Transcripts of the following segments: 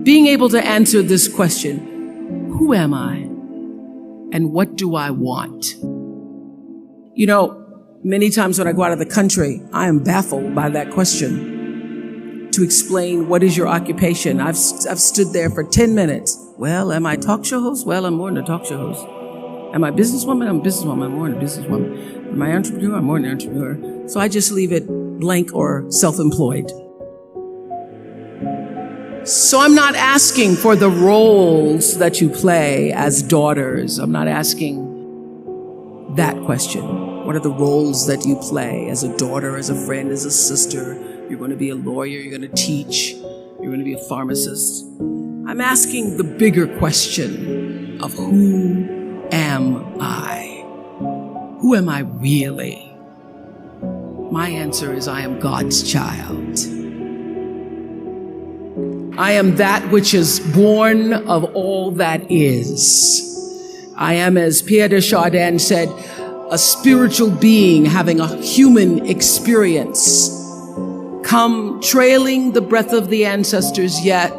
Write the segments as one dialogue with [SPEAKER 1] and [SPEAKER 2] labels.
[SPEAKER 1] Being able to answer this question, who am I and what do I want? You know, many times when I go out of the country, I am baffled by that question. To explain what is your occupation, I've stood there for 10 minutes. Well, am I a talk show host? Well, I'm more than a talk show host. Am I a businesswoman? I'm a businesswoman. I'm more than a businesswoman. Am I an entrepreneur? I'm more than an entrepreneur. So I just leave it blank or self-employed. So I'm not asking for the roles that you play as daughters. I'm not asking that question. What are the roles that you play as a daughter, as a friend, as a sister? You're going to be a lawyer. You're going to teach. You're going to be a pharmacist. I'm asking the bigger question of who am I? Who am I really? My answer is I am God's child. I am that which is born of all that is. I am, as Pierre de Chardin said, a spiritual being having a human experience. Come trailing the breath of the ancestors yet,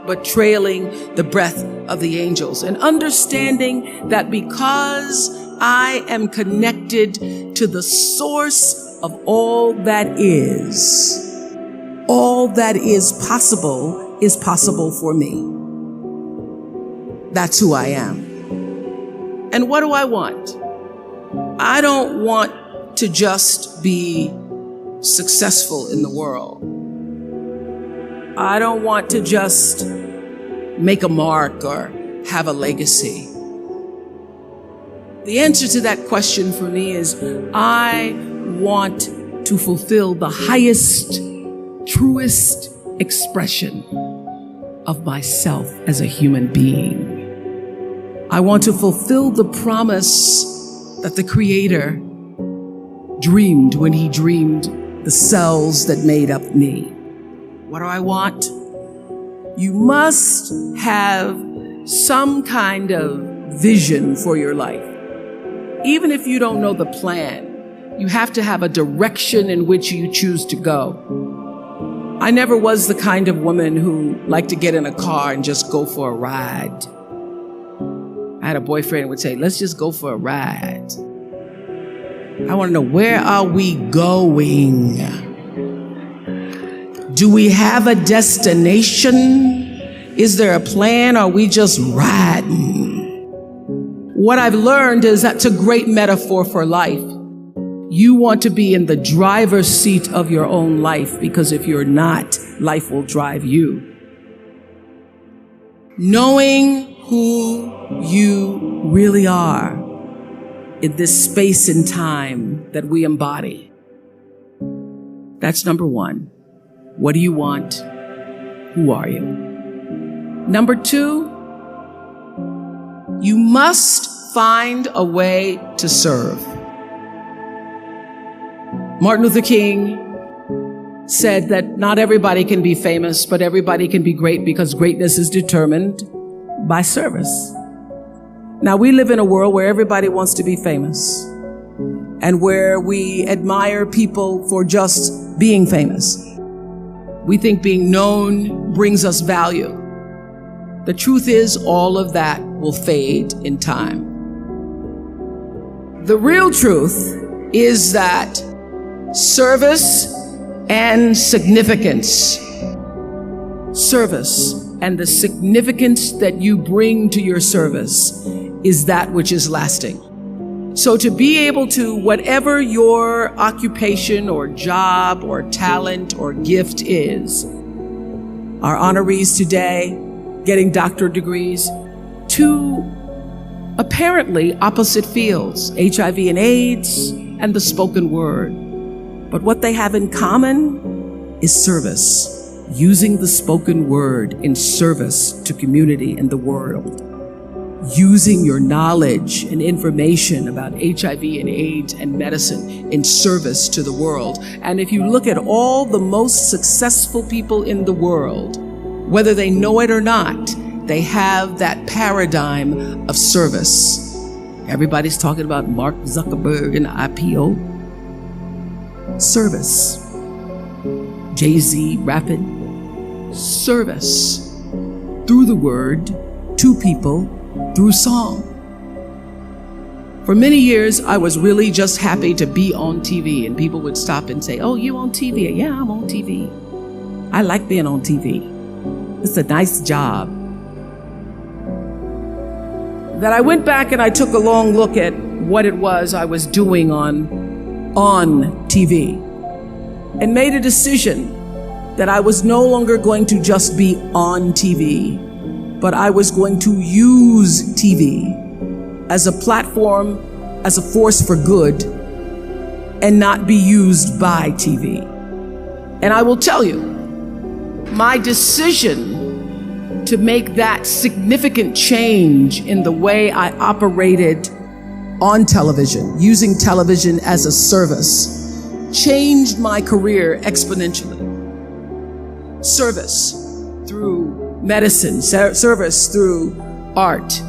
[SPEAKER 1] but trailing the breath of the angels. And understanding that because I am connected to the source of all that is possible for me. That's who I am. And what do I want? I don't want to just be successful in the world. I don't want to just make a mark or have a legacy. The answer to that question for me is I want to fulfill the highest, truest expression of myself as a human being. I want to fulfill the promise that the Creator dreamed when He dreamed the cells that made up me. What do I want? You must have some kind of vision for your life. Even if you don't know the plan, you have to have a direction in which you choose to go. I never was the kind of woman who liked to get in a car and just go for a ride. I had a boyfriend who would say, let's just go for a ride. I want to know, where are we going? Do we have a destination? Is there a plan? Or are we just riding? What I've learned is that's a great metaphor for life. You want to be in the driver's seat of your own life, because if you're not, life will drive you. Knowing who you really are in this space and time that we embody. That's number one. What do you want? Who are you? Number two, you must find a way to serve. Martin Luther King said that not everybody can be famous, but everybody can be great, because greatness is determined by service. Now, we live in a world where everybody wants to be famous and where we admire people for just being famous. We think being known brings us value. The truth is, all of that will fade in time. The real truth is that service and significance, service and the significance that you bring to your service is that which is lasting. So to be able to, whatever your occupation or job or talent or gift is, our honorees today getting doctorate degrees, to apparently opposite fields, HIV and AIDS and the spoken word. But what they have in common is service, using the spoken word in service to community and the world. Using your knowledge and information about HIV and AIDS and medicine in service to the world. And if you look at all the most successful people in the world, whether they know it or not, they have that paradigm of service. Everybody's talking about Mark Zuckerberg and IPO. Service. Jay-Z rapping. Service. through the word, to people, through song. For many years, I was really just happy to be on TV, and people would stop and say, "Oh, you on TV?" "Yeah, I'm on TV. I like being on TV. It's a nice job." That I went back and I took a long look at what it was I was doing on TV and made a decision that I was no longer going to just be on TV, but I was going to use TV as a platform, as a force for good, and not be used by TV. And I will tell you, my decision to make that significant change in the way I operated on television, using television as a service, changed my career exponentially. Service through medicine, service through art,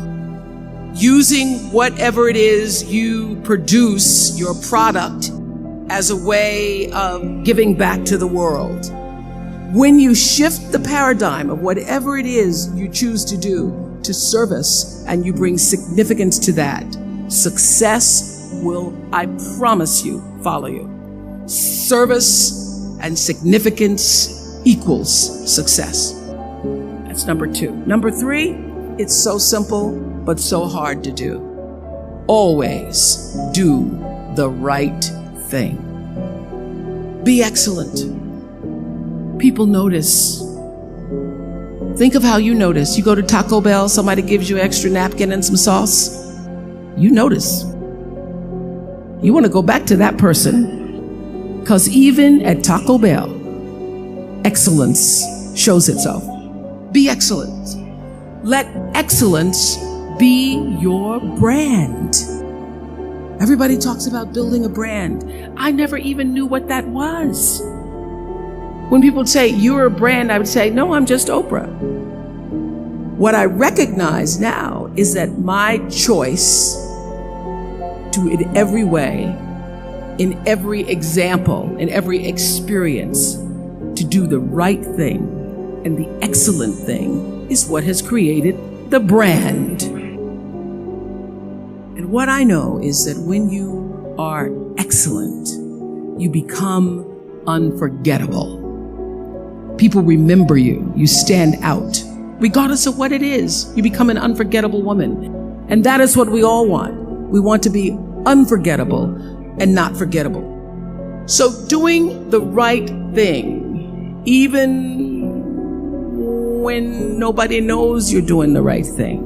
[SPEAKER 1] using whatever it is you produce, your product, as a way of giving back to the world. When you shift the paradigm of whatever it is you choose to do to service, and you bring significance to that, success will, I promise you, follow you. Service and significance equals success. That's number 2. Number 3, it's so simple, but so hard to do. Always do the right thing. Be excellent. People notice. Think of how you notice. You go to Taco Bell, somebody gives you an extra napkin and some sauce. You notice. You want to go back to that person. Because even at Taco Bell, excellence shows itself. Be excellent. Let excellence be your brand. Everybody talks about building a brand. I never even knew what that was. When people say, "You're a brand," I would say, "No, I'm just Oprah." What I recognize now is that my choice to, in every way, in every example, in every experience, to do the right thing and the excellent thing is what has created the brand. And what I know is that when you are excellent, you become unforgettable. People remember you. You stand out. Regardless of what it is, you become an unforgettable woman. And that is what we all want. We want to be unforgettable and not forgettable. So doing the right thing, even when nobody knows you're doing the right thing,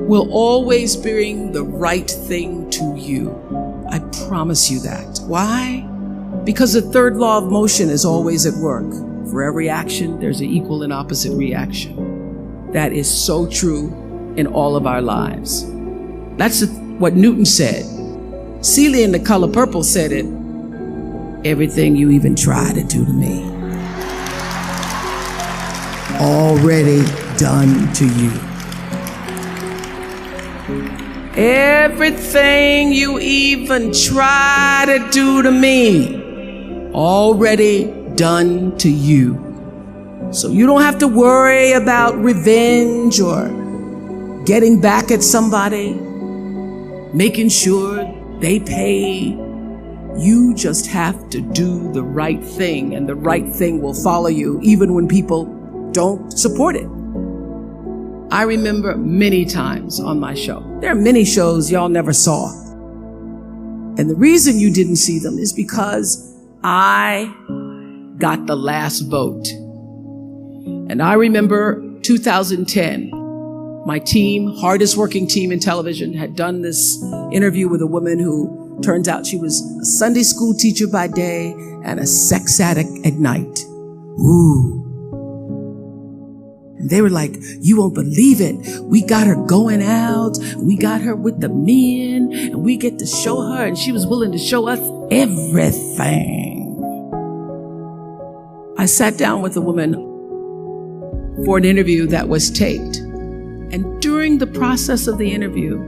[SPEAKER 1] will always bring the right thing to you. I promise you that. Why? Because the third law of motion is always at work. For every action, there's an equal and opposite reaction. That is so true in all of our lives. That's what Newton said. Celia in The Color Purple said it. Everything you even try to do to me, already done to you. Everything you even try to do to me, already done to you. So you don't have to worry about revenge or getting back at somebody, making sure they pay. You just have to do the right thing, and the right thing will follow you even when people don't support it. I remember many times on my show. There are many shows y'all never saw. And the reason you didn't see them is because I got the last vote. And I remember 2010, my team, hardest working team in television, had done this interview with a woman who turns out she was a Sunday school teacher by day and a sex addict at night. Ooh. And they were like, "You won't believe it. We got her going out. We got her with the men, and we get to show her." And she was willing to show us everything. I sat down with a woman for an interview that was taped. And during the process of the interview,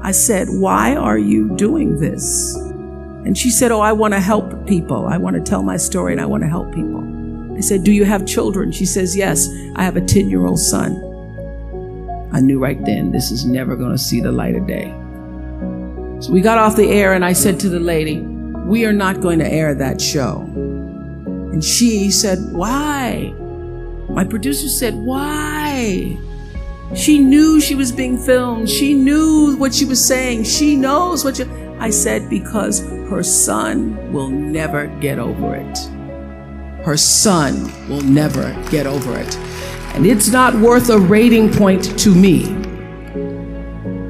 [SPEAKER 1] I said, "Why are you doing this?" And she said, "Oh, I want to help people. I want to tell my story and I want to help people." I I said, do you have children? She says, yes, I have a 10-year-old son. I knew right then this is never going to see the light of day. So we got off the air and I said to the lady, we are not going to air that show. And she said, why? My producer said, why? She knew she was being filmed. She knew what she was saying. She knows what I said, because her son will never get over it. Her son will never get over it. And it's not worth a rating point to me.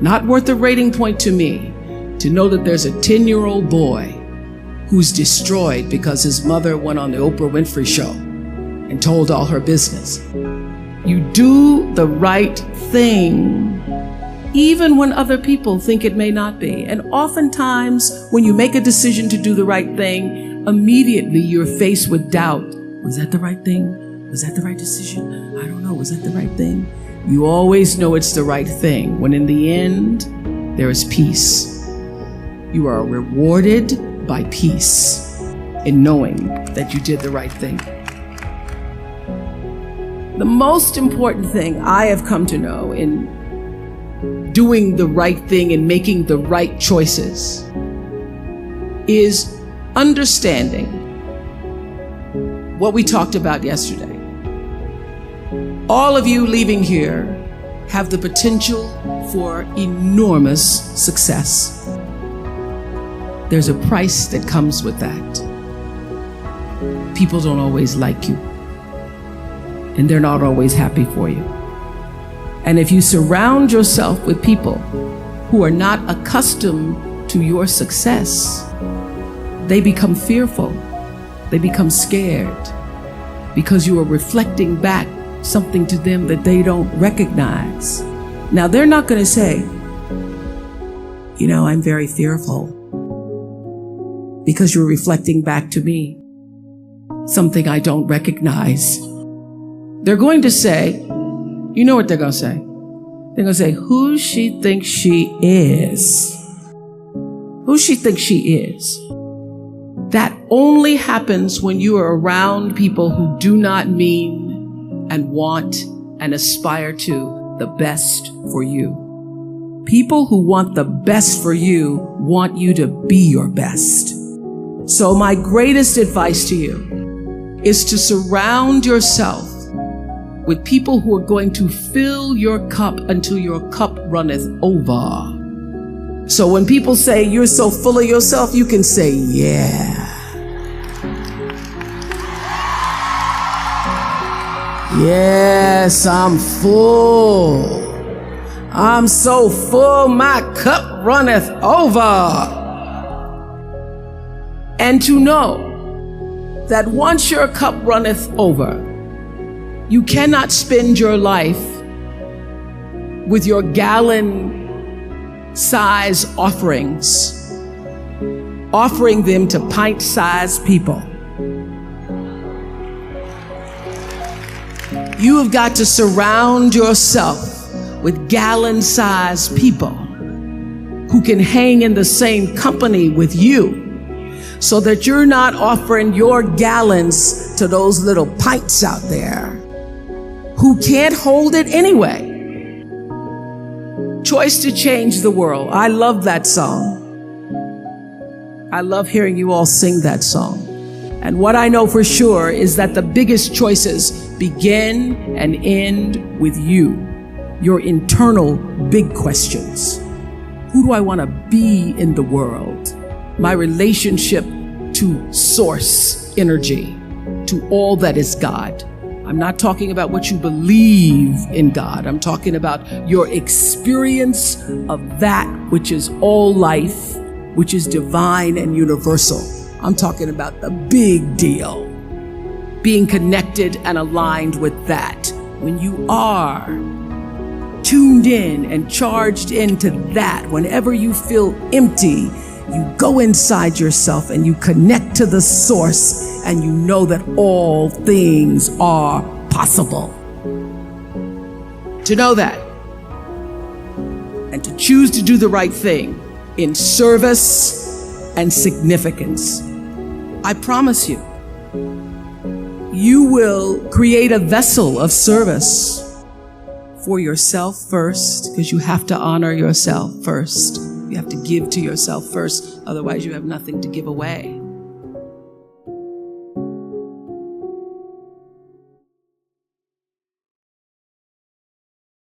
[SPEAKER 1] Not worth a rating point to me to know that there's a 10-year-old boy who's destroyed because his mother went on the Oprah Winfrey Show and told all her business. You do the right thing, even when other people think it may not be. And oftentimes, when you make a decision to do the right thing, immediately you're faced with doubt. Was that the right thing? Was that the right decision? I don't know. Was that the right thing? You always know it's the right thing, when in the end, there is peace. You are rewarded by peace in knowing that you did the right thing. The most important thing I have come to know in doing the right thing and making the right choices is understanding what we talked about yesterday. All of you leaving here have the potential for enormous success. There's a price that comes with that. People don't always like you, and they're not always happy for you. And if you surround yourself with people who are not accustomed to your success, they become fearful. They become scared because you are reflecting back something to them that they don't recognize. Now, they're not going to say, I'm very fearful, because you're reflecting back to me something I don't recognize. They're going to say, you know what they're going to say? They're going to say, who she thinks she is. Who she thinks she is. That only happens when you are around people who do not mean and want and aspire to the best for you. People who want the best for you want you to be your best. So my greatest advice to you is to surround yourself with people who are going to fill your cup until your cup runneth over. So when people say you're so full of yourself, you can say, yeah. Yes, I'm full. I'm so full, my cup runneth over. And to know that once your cup runneth over, you cannot spend your life with your gallon-size offerings, offering them to pint-sized people. You have got to surround yourself with gallon-sized people who can hang in the same company with you, so that you're not offering your gallons to those little pints out there who can't hold it anyway. Choice to Change the World. I love that song. I love hearing you all sing that song. And what I know for sure is that the biggest choices begin and end with you, your internal big questions. Who do I want to be in the world? My relationship to source energy, to all that is God. I'm not talking about what you believe in God. I'm talking about your experience of that which is all life, which is divine and universal. I'm talking about the big deal. Being connected and aligned with that. When you are tuned in and charged into that, whenever you feel empty, you go inside yourself and you connect to the source, and you know that all things are possible. To know that, and to choose to do the right thing in service and significance, I promise you, you will create a vessel of service for yourself first, because you have to honor yourself first. You have to give to yourself first. Otherwise, you have nothing to give away.